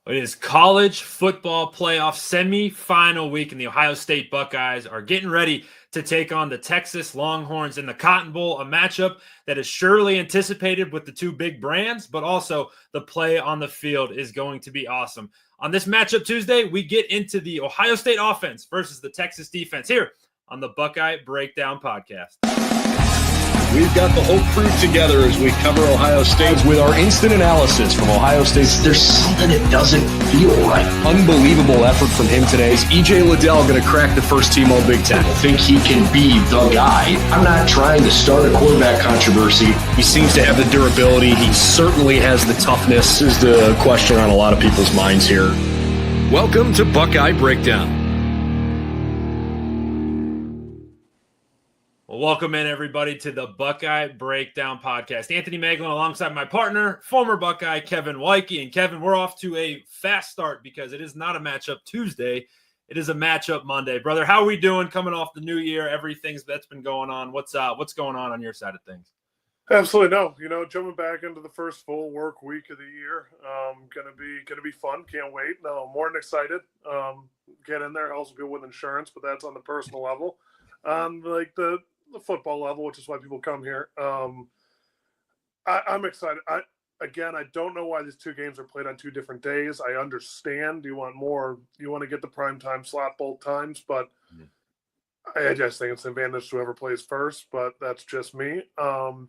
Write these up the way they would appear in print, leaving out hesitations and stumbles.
It is College Football Playoff Semifinal week, and the Ohio State Buckeyes are getting ready to take on the Texas Longhorns in the Cotton Bowl, a matchup that is surely anticipated with the two big brands, but also the play on the field is going to be awesome. On this matchup Tuesday, we get into the Ohio State offense versus the Texas defense here on the Buckeye Breakdown Podcast. We've got the whole crew together as we cover Ohio State with our instant analysis from Ohio State. There's something that doesn't feel right. Unbelievable effort from him today. Is E.J. Liddell going to crack the first team all Big Ten? I think he can be the guy. I'm not trying to start a quarterback controversy. He seems to have the durability. He certainly has the toughness. This is the question on a lot of people's minds here. Welcome to Buckeye Breakdown. Well, welcome in, everybody, to the Buckeye Breakdown Podcast. Anthony Moeglin alongside my partner, former Buckeye Kevin Woidke. And Kevin, we're off to a fast start because it is not a matchup Tuesday. It is a matchup Monday. Brother, how are we doing coming off the new year? Everything's that's been going on. What's going on your side of things? Absolutely no. Jumping back into the first full work week of the year, gonna be fun. Can't wait. No, more than excited. Get in there, helps people with insurance, but that's on the personal level. Like the football level, which is why people come here. I'm excited. I don't know why these two games are played on two different days. I understand you want to get the prime time slot both times, but I just think it's an advantage to whoever plays first, but that's just me. I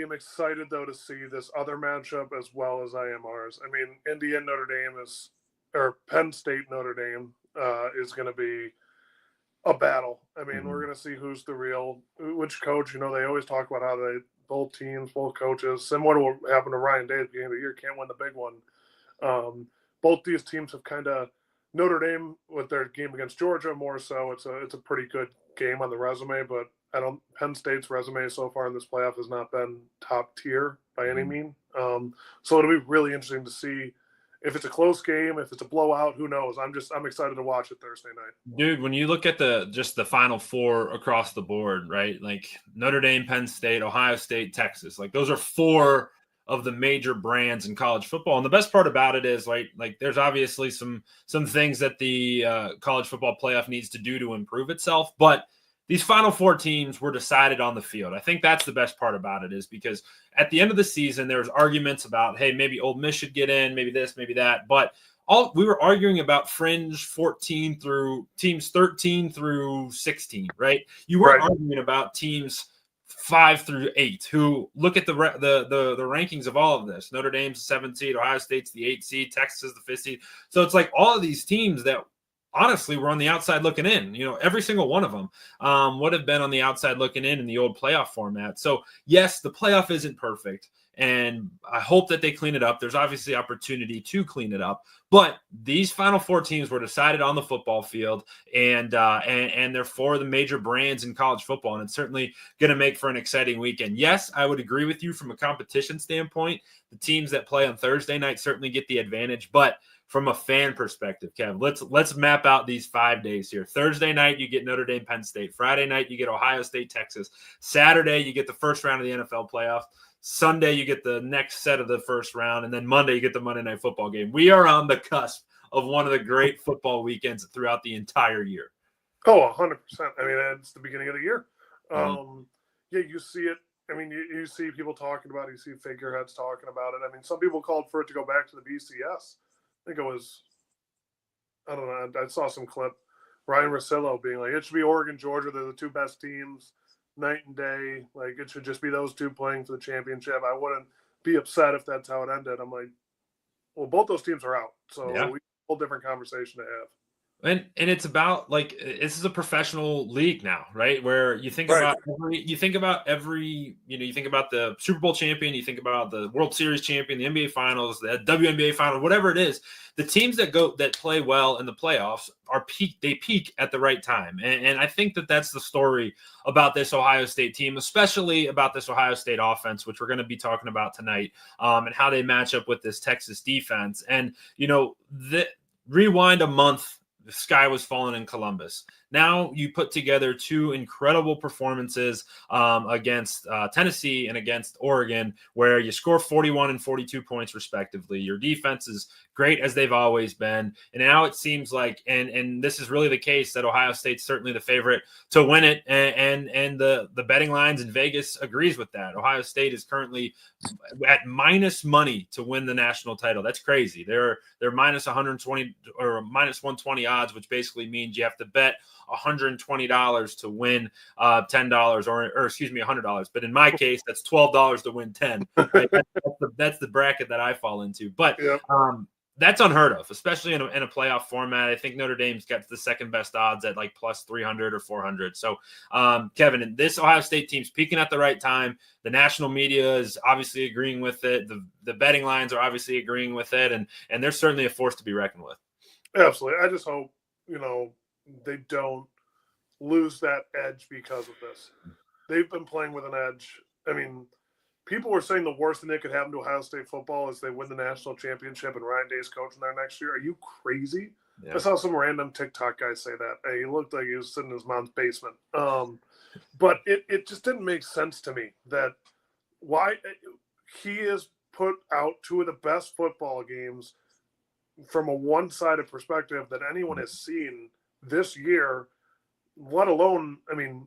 am excited, though, to see this other matchup as well as I am ours. I mean, Penn State Notre Dame is going to be a battle. I mean, we're going to see which coach. They always talk about how both coaches, similar to what happened to Ryan Day at the beginning of the year, can't win the big one. Both these teams have kind of, Notre Dame with their game against Georgia more so. It's a pretty good game on the resume, but Penn State's resume so far in this playoff has not been top tier by any mean. So it'll be really interesting to see if it's a close game, if it's a blowout, who knows? I'm excited to watch it Thursday night. Dude, when you look at the Final Four across the board, right? Like Notre Dame, Penn State, Ohio State, Texas, like those are four of the major brands in college football. And the best part about it is like there's obviously some things that the college football playoff needs to do to improve itself, but these Final Four teams were decided on the field. I think that's the best part about it, is because at the end of the season, there was arguments about, hey, maybe Ole Miss should get in, maybe this, maybe that. But we were arguing about fringe 14 through teams 13 through 16, right? You weren't arguing about teams 5 through 8 who look at the rankings of all of this. Notre Dame's the 7th seed, Ohio State's the 8th seed, Texas is the 5th seed. So it's like all of these teams that honestly we're on the outside looking in. Every single one of them would have been on the outside looking in the old playoff format. So yes, the playoff isn't perfect, and I hope that they clean it up. There's obviously opportunity to clean it up, but these Final Four teams were decided on the football field, and they're for the major brands in college football, and it's certainly going to make for an exciting weekend. Yes, I would agree with you from a competition standpoint. The teams that play on Thursday night certainly get the advantage, but from a fan perspective, Kev, let's map out these 5 days here. Thursday night, you get Notre Dame, Penn State. Friday night, you get Ohio State, Texas. Saturday, you get the first round of the NFL playoffs. Sunday, you get the next set of the first round. And then Monday, you get the Monday Night Football game. We are on the cusp of one of the great football weekends throughout the entire year. Oh, 100%. I mean, it's the beginning of the year. Yeah, you see it. I mean, you see people talking about it. You see figureheads talking about it. I mean, some people called for it to go back to the BCS. I think it was, I don't know, I saw some clip, Ryan Russillo being like, it should be Oregon, Georgia. They're the two best teams, night and day. Like, it should just be those two playing for the championship. I wouldn't be upset if that's how it ended. I'm like, well, both those teams are out. So we have a whole different conversation to have. And it's about, like, this is a professional league now, right? Where you think about you think about the Super Bowl champion, you think about the World Series champion, the NBA Finals, the WNBA Finals, whatever it is. The teams that play well in the playoffs they peak at the right time, and I think that's the story about this Ohio State team, especially about this Ohio State offense, which we're going to be talking about tonight, and how they match up with this Texas defense. And rewind a month. the sky was falling in Columbus. Now you put together two incredible performances against Tennessee and against Oregon, where you score 41 and 42 points respectively. Your defense is great as they've always been. And now it seems like, and this is really the case, that Ohio State's certainly the favorite to win it. And the betting lines in Vegas agrees with that. Ohio State is currently at minus money to win the national title. That's crazy. They're minus 120 or minus 120 odds, which basically means you have to bet $120 to win $10 or excuse me, $100. But in my case, that's $12 to win 10. Right? That's the bracket that I fall into. But that's unheard of, especially in a playoff format. I think Notre Dame's got the second best odds at like plus 300 or 400. So, Kevin, this Ohio State team's peaking at the right time. The national media is obviously agreeing with it. The betting lines are obviously agreeing with it. And they're certainly a force to be reckoned with. Absolutely. I just hope, they don't lose that edge because of this. They've been playing with an edge. I mean, people were saying the worst thing that could happen to Ohio State football is they win the national championship and Ryan Day's coaching there next year. Are you crazy? Yeah. I saw some random TikTok guy say that. He looked like he was sitting in his mom's basement. But it just didn't make sense to me that why he has put out two of the best football games from a one-sided perspective that anyone has seen this year, let alone, in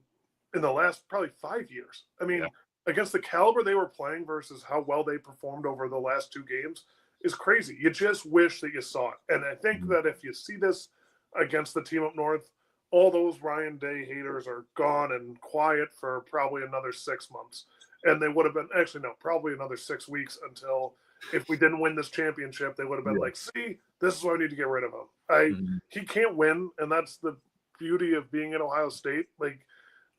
the last probably 5 years. Against the caliber they were playing versus how well they performed over the last two games is crazy. You just wish that you saw it. And I think that if you see this against the team up north, all those Ryan Day haters are gone and quiet for probably another 6 months. And they would have been, probably another 6 weeks until, if we didn't win this championship, they would have been like, see, this is why we need to get rid of him. He can't win, and that's the beauty of being at Ohio State. Like,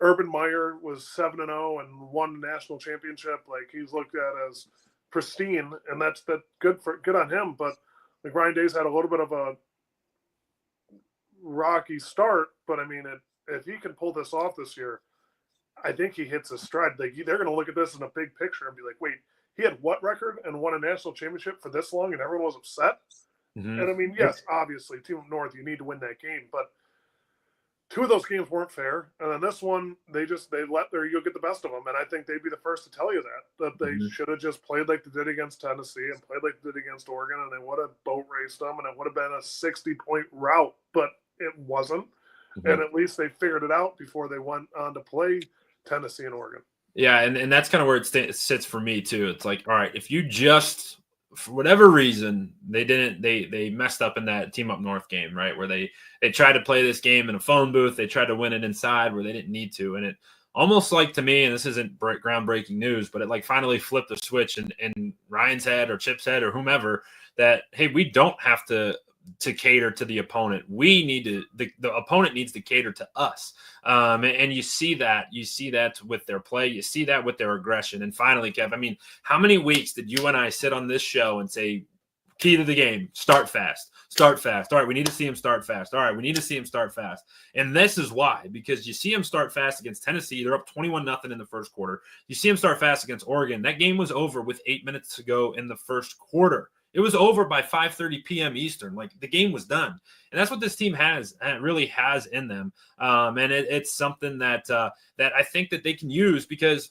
Urban Meyer was 7-0 and won the national championship. Like, he's looked at as pristine, and that's good on him. But like, Ryan Day's had a little bit of a rocky start, but if he can pull this off this year, I think he hits a stride. Like, they're going to look at this in a big picture and be like, wait, he had what record and won a national championship for this long, and everyone was upset? And yes, obviously, Team Up North, you need to win that game, but two of those games weren't fair. And then this one, they let their ego get the best of them. And I think they'd be the first to tell you that they should have just played like they did against Tennessee and played like they did against Oregon, and they would have boat raced them, and it would have been a 60-point rout, but it wasn't. And at least they figured it out before they went on to play Tennessee and Oregon. Yeah, and that's kind of where it sits for me too. It's like, all right, if you just, for whatever reason, they messed up in that Team Up North game, right, where they tried to play this game in a phone booth. They tried to win it inside where they didn't need to, and it almost like, to me, and this isn't groundbreaking news, but it like finally flipped the switch in Ryan's head or Chip's head or whomever that, hey, we don't have to cater to the opponent. We need to, the opponent needs to cater to us. And you see that with their play, you see that with their aggression. And finally, Kev, how many weeks did you and I sit on this show and say, key to the game, start fast. All right, we need to see him start fast. All right, we need to see him start fast. And this is why, because you see him start fast against Tennessee. They're up 21-0 in the first quarter. You see him start fast against Oregon. That game was over with 8 minutes to go in the first quarter. It was over by 5:30 p.m. Eastern. Like, the game was done. And that's what this team has, and it really has in them. And it's something that I think that they can use, because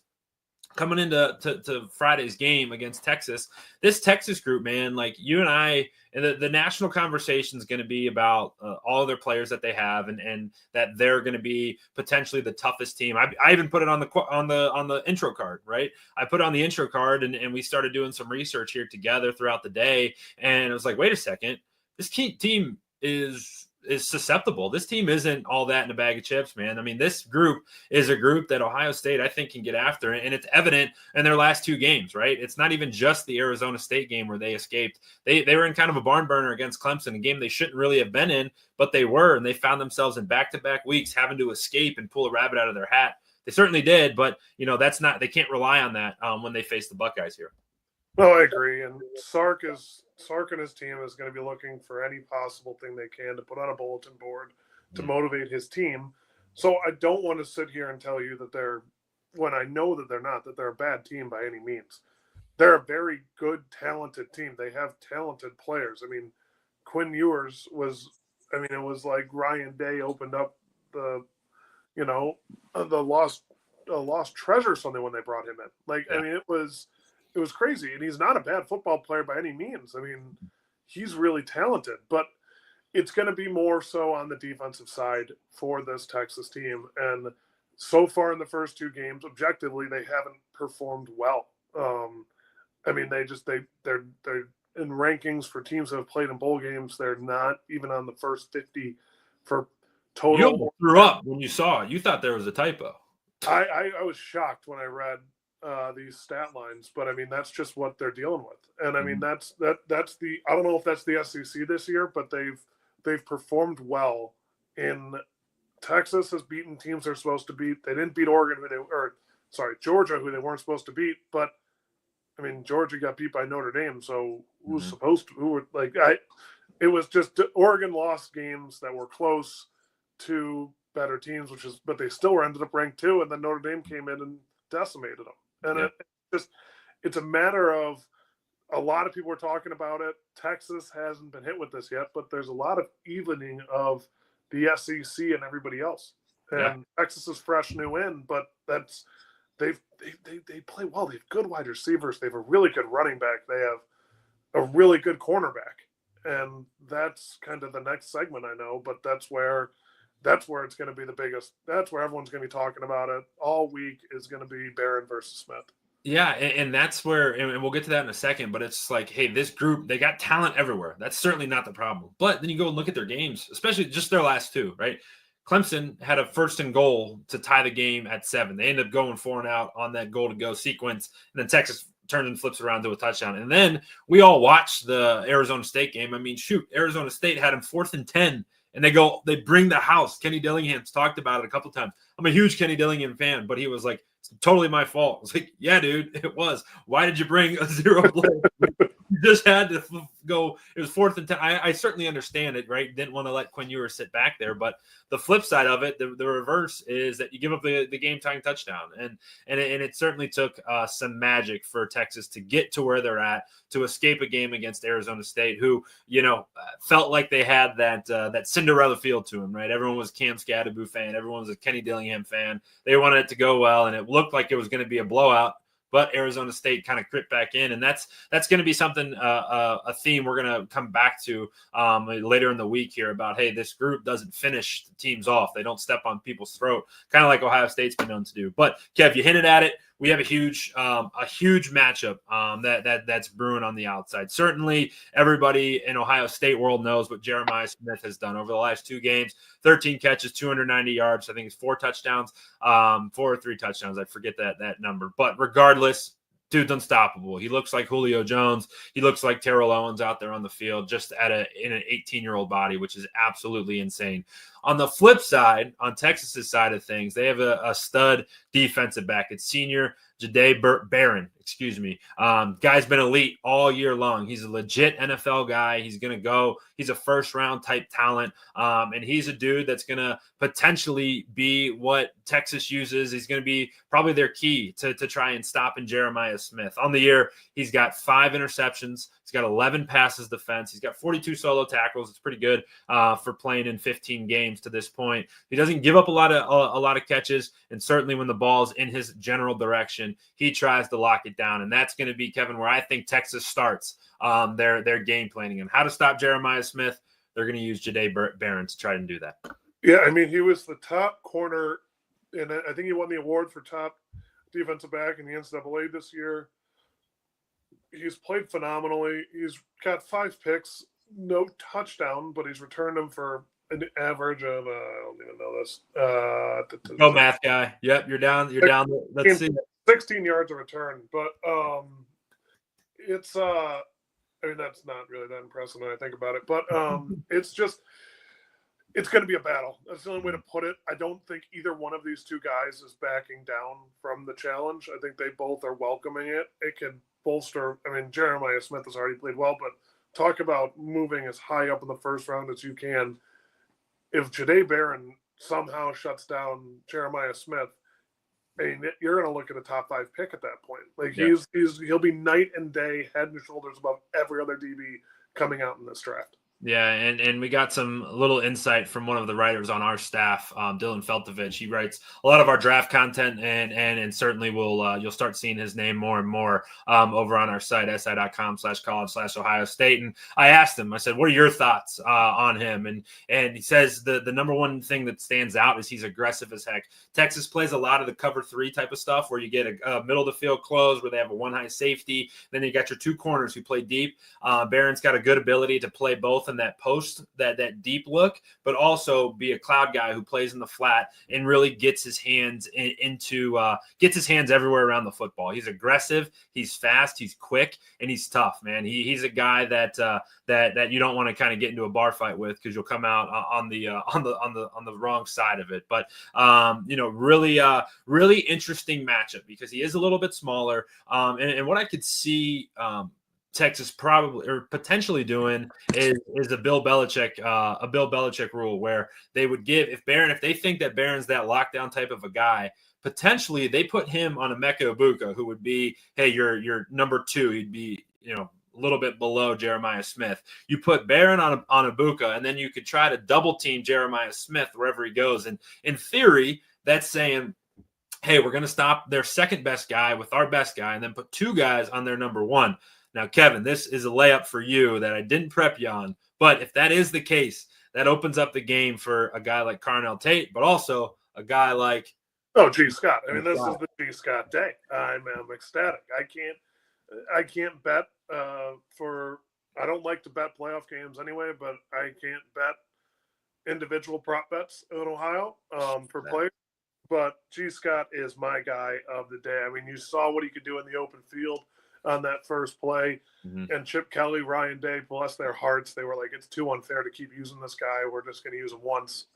coming into to Friday's game against Texas, this Texas group, man, like you and I, and the national conversation is going to be about all of their players that they have, and that they're going to be potentially the toughest team. I even put it on the intro card, right? I put it on the intro card, and we started doing some research here together throughout the day, and it was like, wait a second, this team is susceptible. This team isn't all that in a bag of chips, man. This group is a group that Ohio State, I think, can get after, and it's evident in their last two games, right? It's not even just the Arizona State game where they escaped. They were in kind of a barn burner against Clemson, a game they shouldn't really have been in, but they were, and they found themselves in back-to-back weeks having to escape and pull a rabbit out of their hat. They certainly did, but they can't rely on that when they face the Buckeyes here. No, I agree. And Sark and his team is going to be looking for any possible thing they can to put on a bulletin board to motivate his team. So I don't want to sit here and tell you that when I know that they're a bad team by any means. They're a very good, talented team. They have talented players. Quinn Ewers was I mean, it was like Ryan Day opened up the lost treasure or something when they brought him in. Like, I mean, it was crazy. And he's not a bad football player by any means. I mean, he's really talented, but it's going to be more so on the defensive side for this Texas team. And so far in the first two games, objectively, they haven't performed well. I mean, they're in rankings for teams that have played in bowl games. They're not even on the first 50 for total. You almost threw up when you saw it. You thought there was a typo. I was shocked when I read these stat lines, but I mean, that's just what they're dealing with. And I mean, that's the, I don't know if that's the SEC this year, but they've performed well. In Texas has beaten teams they're supposed to beat. They didn't beat Oregon, Georgia, who they weren't supposed to beat. But I mean, Georgia got beat by Notre Dame, so who's supposed to? Who were like? It was just Oregon lost games that were close to better teams, but they still ended up ranked 2, and then Notre Dame came in and decimated them. And it's a matter of, a lot of people are talking about it. Texas hasn't been hit with this yet, but there's a lot of evening of the SEC and everybody else. And Texas is fresh new in, but that's they play well. They have good wide receivers. They have a really good running back. They have a really good cornerback. And that's kind of the next segment, I know, but that's where it's going to be the biggest. That's where everyone's going to be talking about it all week, is going to be Barron versus Smith. Yeah, and that's where, and we'll get to that in a second, but it's like, hey, this group, they got talent everywhere. That's certainly not the problem. But then you go and look at their games, especially just their last two, right? Clemson had a 1st and goal to tie the game at 7. They ended up going 4 and out on that goal-to-go sequence, and then Texas turns and flips around to a touchdown. And then we all watched the Arizona State game. I mean, shoot, Arizona State had him 4th and 10. And they bring the house. Kenny Dillingham's talked about it a couple times. I'm a huge Kenny Dillingham fan, but he was like, it's totally my fault. I was like, yeah, dude, it was. Why did you bring a 0 play? You just had to go. It was 4th and 10. I certainly understand it, right? Didn't want to let Quinn Ewers sit back there. But the flip side of it, the reverse, is that you give up the game-tying touchdown. And it certainly took some magic for Texas to get to where they're at, to escape a game against Arizona State, who, felt like they had that Cinderella feel to them, right? Everyone was Cam Scadaboo fan. Everyone was a Kenny Dillingham fan. They wanted it to go well, and it looked like it was going to be a blowout. But Arizona State kind of crept back in, and that's going to be something, a theme we're going to come back to later in the week here about, hey, this group doesn't finish teams off. They don't step on people's throat, kind of like Ohio State's been known to do. But, Kev, you hinted at it. We have a huge matchup that's brewing on the outside. Certainly, everybody in Ohio State world knows what Jeremiah Smith has done over the last 2 games. 13 catches, 290 yards. I think it's 4 touchdowns, 4 or 3 touchdowns. I forget that number. But regardless, dude's unstoppable. He looks like Julio Jones. He looks like Terrell Owens out there on the field, just in an 18-year-old body, which is absolutely insane. On the flip side, on Texas's side of things, they have a stud defensive back. It's senior Jahdae Barron. Guy's been elite all year long. He's a legit NFL guy. He's going to go. He's a first-round type talent, and he's a dude that's going to potentially be what Texas uses. He's going to be probably their key to try and stopping Jeremiah Smith. On the year, he's got 5 interceptions. He's got 11 passes defense. He's got 42 solo tackles. It's pretty good for playing in 15 games to this point. He doesn't give up a lot of catches, and certainly when the ball's in his general direction, he tries to lock it down. And that's going to be, Kevin, where I think Texas starts their game planning and how to stop Jeremiah Smith. They're going to use Jahdae Barron to try and do that. Yeah, I mean, he was the top corner, and I think he won the award for top defensive back in the NCAA this year. He's played phenomenally. He's got 5 picks, no touchdown, but he's returned them for an average of I don't even know this. Go math guy. Yep, you're down. Let's see. 16 yards of return, but it's I mean, that's not really that impressive when I think about it, but it's going to be a battle. That's the only way to put it. I don't think either one of these two guys is backing down from the challenge. I think they both are welcoming it. It can bolster. I mean, Jeremiah Smith has already played well, but talk about moving as high up in the first round as you can. If Jahdae Barron somehow shuts down Jeremiah Smith, I mean, you're going to look at a top 5 pick at that point. Like he'll be night and day, head and shoulders above every other DB coming out in this draft. Yeah, and we got some little insight from one of the writers on our staff, Dylan Feltovich. He writes a lot of our draft content, and certainly you'll start seeing his name more and more over on our site, si.com/college/Ohio State. And I asked him, I said, what are your thoughts on him? And he says the number one thing that stands out is he's aggressive as heck. Texas plays a lot of the cover 3 type of stuff where you get a middle of the field close where they have a one high safety. Then you got your 2 corners who play deep. Barron's got a good ability to play both in that post, that deep look, but also be a cloud guy who plays in the flat and really gets his hands gets his hands everywhere around the football. He's aggressive, he's fast, he's quick, and he's tough, man. He's a guy that you don't want to kind of get into a bar fight with because you'll come out on the wrong side of it. But really interesting matchup because he is a little bit smaller. And what I could see Texas probably or potentially doing is a Bill Belichick rule where they would give if they think that Barron's that lockdown type of a guy, potentially they put him on Emeka Egbuka, who would be, hey, you're number 2. He'd be, a little bit below Jeremiah Smith. You put Barron on Egbuka, and then you could try to double team Jeremiah Smith wherever he goes. And in theory, that's saying, hey, we're going to stop their second best guy with our best guy and then put 2 guys on their number 1. Now, Kevin, this is a layup for you that I didn't prep you on. But if that is the case, that opens up the game for a guy like Carnell Tate, but also a guy like G. Scott. I mean, this is the G. Scott day. I'm ecstatic. I can't bet I don't like to bet playoff games anyway, but I can't bet individual prop bets in Ohio for players. But G. Scott is my guy of the day. I mean, you saw what he could do in the open field on that first play. Mm-hmm. And Chip Kelly, Ryan Day, bless their hearts, they were like, it's too unfair to keep using this guy. We're just going to use him once.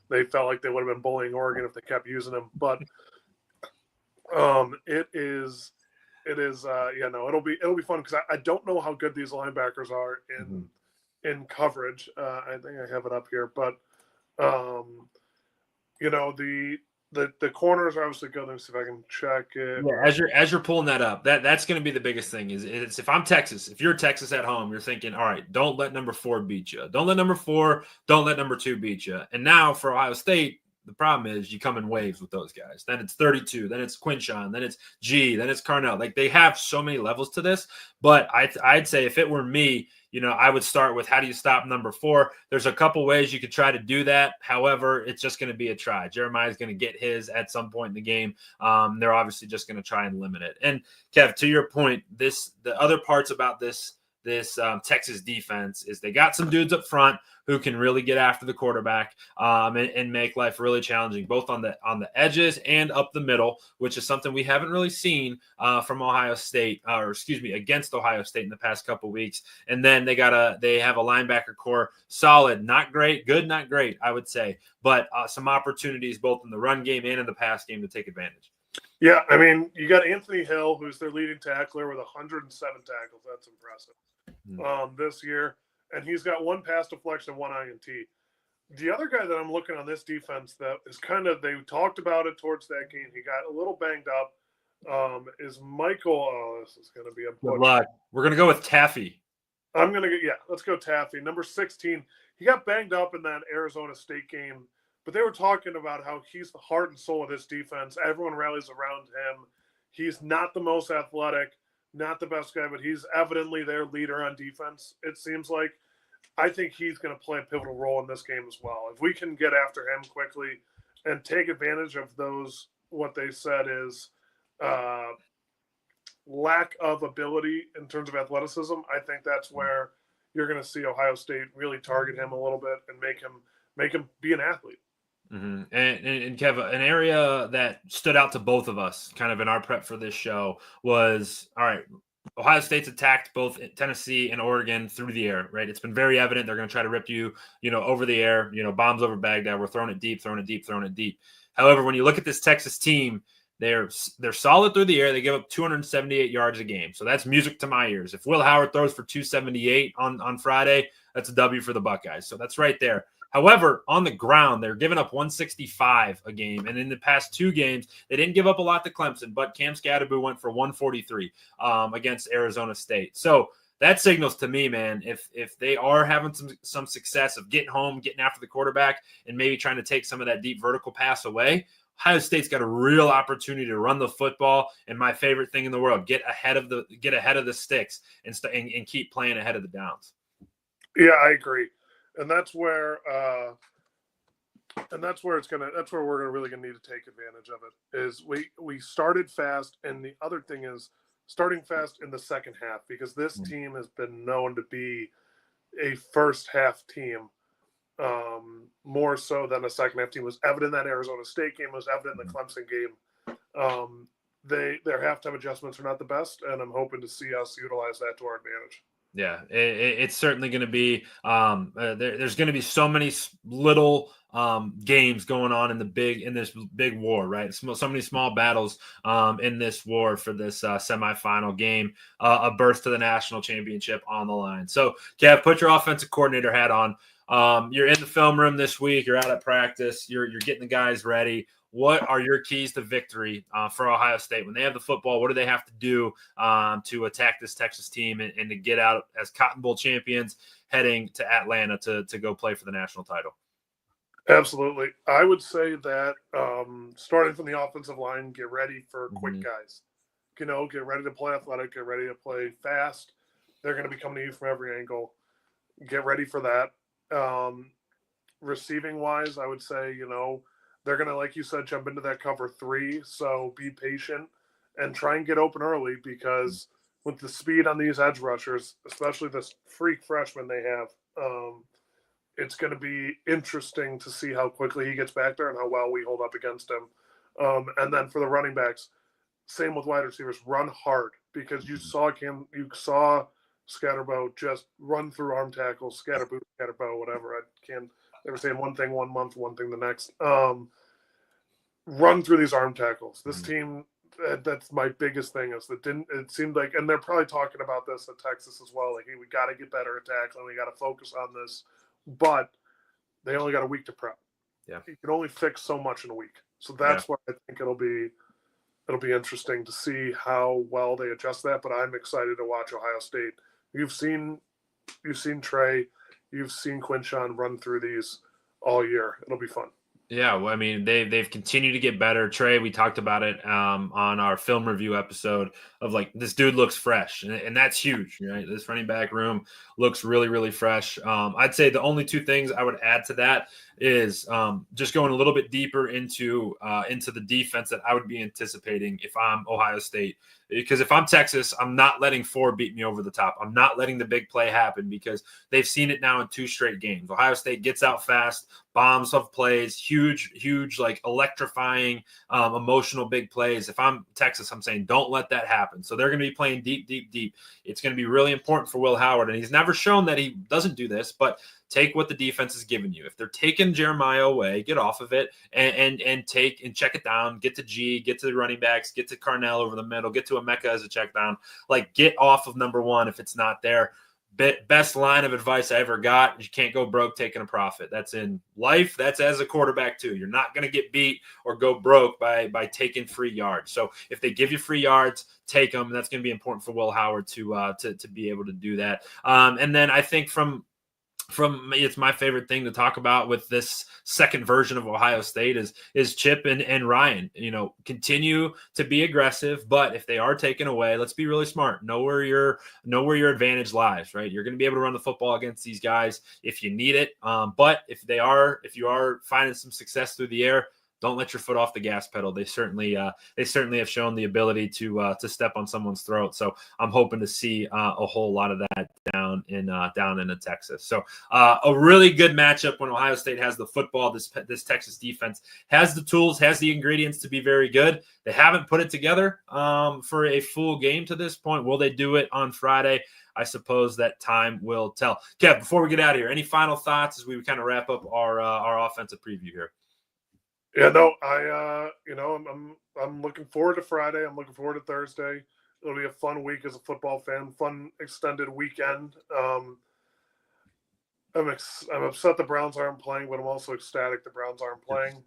They felt like they would have been bullying Oregon if they kept using him. But it'll be fun because I don't know how good these linebackers are in coverage. I think I have it up here, but the corners are obviously good. Let me see if I can check it. Yeah, as you're pulling that up, that's going to be the biggest thing. Is if I'm Texas, if you're Texas at home, you're thinking, all right, don't let number 4 beat you. Don't let number 4. Don't let number 2 beat you. And now for Ohio State, the problem is you come in waves with those guys. Then it's 32. Then it's Quinshon. Then it's G. Then it's Carnell. Like they have so many levels to this. But I'd say if it were me, I would start with how do you stop number 4? There's a couple ways you could try to do that. However, it's just going to be a try. Jeremiah's going to get his at some point in the game. They're obviously just going to try and limit it. And Kev, to your point, the other parts about this Texas defense is they got some dudes up front who can really get after the quarterback and make life really challenging, both on the edges and up the middle, which is something we haven't really seen from Ohio State, against Ohio State in the past couple weeks. And then they have a linebacker core, solid, not great, good, not great, I would say, but some opportunities both in the run game and in the pass game to take advantage. Yeah, I mean, you got Anthony Hill, who's their leading tackler with 107 tackles. That's impressive this year. And he's got 1 pass deflection, 1 INT. The other guy that I'm looking on this defense that is they talked about it towards that game. He got a little banged up. Is Michael. Oh, this is going to be a good luck. We're going to go with Taffy. Let's go Taffy. Number 16. He got banged up in that Arizona State game. But they were talking about how he's the heart and soul of this defense. Everyone rallies around him. He's not the most athletic, not the best guy, but he's evidently their leader on defense, it seems like. I think he's going to play a pivotal role in this game as well. If we can get after him quickly and take advantage of those, what they said is lack of ability in terms of athleticism, I think that's where you're going to see Ohio State really target him a little bit and make him be an athlete. Mm-hmm. And Kev, an area that stood out to both of us kind of in our prep for this show was, all right, Ohio State's attacked both Tennessee and Oregon through the air, right? It's been very evident. They're going to try to rip you, over the air, bombs over Baghdad. We're throwing it deep. However, when you look at this Texas team, they're solid through the air. They give up 278 yards a game. So that's music to my ears. If Will Howard throws for 278 on Friday, that's a W for the Buckeyes. So that's right there. However, on the ground, they're giving up 165 a game. And in the past 2 games, they didn't give up a lot to Clemson, but Cam Scadaboo went for 143 against Arizona State. So that signals to me, man, if they are having some success of getting home, getting after the quarterback, and maybe trying to take some of that deep vertical pass away, Ohio State's got a real opportunity to run the football. And my favorite thing in the world, get ahead of the sticks and keep playing ahead of the downs. Yeah, I agree. And that's where we're really gonna need to take advantage of it. Is we started fast, and the other thing is starting fast in the second half, because this team has been known to be a first half team. More so than a second half team. Was evident in that Arizona State game, was evident in the Clemson game. Their halftime adjustments are not the best, and I'm hoping to see us utilize that to our advantage. Yeah, it's certainly going to be there's going to be so many little games going on in this big war, right? So many small battles in this war for this semifinal game, a berth to the national championship on the line. So, Kev, put your offensive coordinator hat on. You're in the film room this week. You're out at practice. You're getting the guys ready. What are your keys to victory for Ohio State when they have the football? What do they have to do to attack this Texas team and to get out as Cotton Bowl champions heading to Atlanta to go play for the national title? Absolutely. I would say that starting from the offensive line, get ready for quick guys. Get ready to play athletic, get ready to play fast. They're going to be coming to you from every angle. Get ready for that. Receiving wise, I would say, they're going to, like you said, jump into that cover 3. So be patient and try and get open early, because with the speed on these edge rushers, especially this freak freshman they have, it's going to be interesting to see how quickly he gets back there and how well we hold up against him. And then for the running backs, same with wide receivers, run hard, because you saw Scatterbo just run through arm tackles, Scatterbo, whatever. I can't ever say one thing one month, one thing the next. Run through these arm tackles. This team, that's my biggest thing. It seemed like, and they're probably talking about this at Texas as well. Like, hey, we got to get better at tackling. We got to focus on this. But they only got a week to prep. Yeah, you can only fix so much in a week. So that's why I think it'll be interesting to see how well they adjust that. But I'm excited to watch Ohio State. You've seen Trey, you've seen Quinshon run through these all year. It'll be fun. Yeah, well, I mean, they've continued to get better. Trey, we talked about it on our film review episode of, like, this dude looks fresh, and that's huge, right? This running back room looks really, really fresh. I'd say the only 2 things I would add to that is just going a little bit deeper into the defense that I would be anticipating if I'm Ohio State. Because if I'm Texas, I'm not letting 4 beat me over the top. I'm not letting the big play happen, because they've seen it now in 2 straight games. Ohio State gets out fast, bombs of plays, huge, like electrifying, emotional big plays. If I'm Texas, I'm saying don't let that happen. So they're going to be playing deep. It's going to be really important for Will Howard. And he's never shown that he doesn't do this, but take what the defense is giving you. If they're taking Jeremiah away, get off of it and check it down. Get to G, get to the running backs, get to Carnell over the middle, get to Emeka as a check down. Like, get off of number 1 if it's not there. Best line of advice I ever got: you can't go broke taking a profit. That's in life. That's as a quarterback too. You're not going to get beat or go broke by taking free yards. So if they give you free yards, take them. And that's going to be important for Will Howard to be able to do that. And then I think from it's my favorite thing to talk about with this second version of Ohio State is Chip and Ryan. Continue to be aggressive, but if they are taken away, let's be really smart. Know where your advantage lies, right? You're going to be able to run the football against these guys if you need it. But if you are finding some success through the air, don't let your foot off the gas pedal. They certainly have shown the ability to step on someone's throat. So I'm hoping to see a whole lot of that down into Texas. So a really good matchup when Ohio State has the football. This Texas defense has the tools, has the ingredients to be very good. They haven't put it together for a full game to this point. Will they do it on Friday? I suppose that time will tell. Kev, before we get out of here, any final thoughts as we kind of wrap up our offensive preview here? Yeah, no, I'm looking forward to Friday. I'm looking forward to Thursday. It'll be a fun week as a football fan, fun extended weekend. I'm upset the Browns aren't playing, but I'm also ecstatic the Browns aren't playing.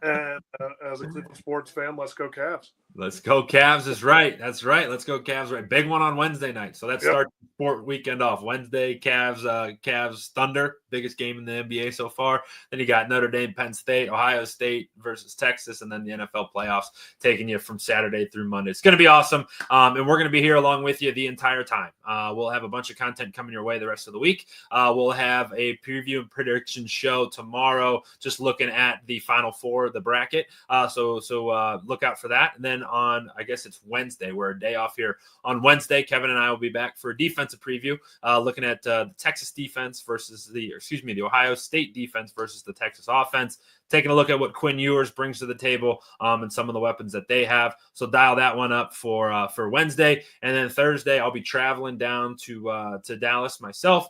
And as a Cleveland sports fan, let's go Cavs. Let's go Cavs is right. That's right. Let's go Cavs. Right. Big one on Wednesday night. So that starts the sport weekend off. Wednesday, Cavs Thunder, biggest game in the NBA so far. Then you got Notre Dame, Penn State, Ohio State versus Texas, and then the NFL playoffs taking you from Saturday through Monday. It's going to be awesome. And we're going to be here along with you the entire time. We'll have a bunch of content coming your way the rest of the week. We'll have a preview and prediction show tomorrow, just looking at the Final Four, the bracket. So look out for that. And then on, I guess it's Wednesday, we're a day off here. On Wednesday, Kevin and I will be back for a defensive preview, looking at the Texas defense versus the Ohio State defense versus the Texas offense, taking a look at what Quinn Ewers brings to the table and some of the weapons that they have. So dial that one up for Wednesday. And then Thursday, I'll be traveling down to Dallas myself.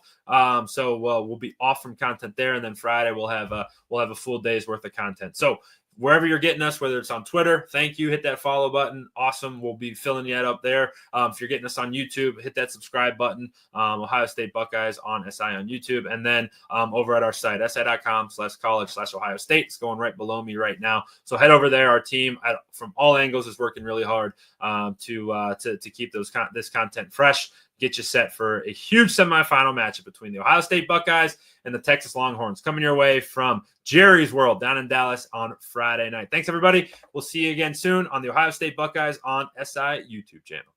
So we'll be off from content there. And then Friday, we'll have a full day's worth of content. So wherever you're getting us, whether it's on Twitter, thank you. Hit that follow button. Awesome. We'll be filling you up there. If you're getting us on YouTube, hit that subscribe button. Ohio State Buckeyes on SI on YouTube. And then over at our site, si.com/college/Ohio State. It's going right below me right now. So head over there. Our team from all angles is working really hard to keep this content fresh. Get you set for a huge semifinal matchup between the Ohio State Buckeyes and the Texas Longhorns coming your way from Jerry's World down in Dallas on Friday night. Thanks, everybody. We'll see you again soon on the Ohio State Buckeyes on SI YouTube channel.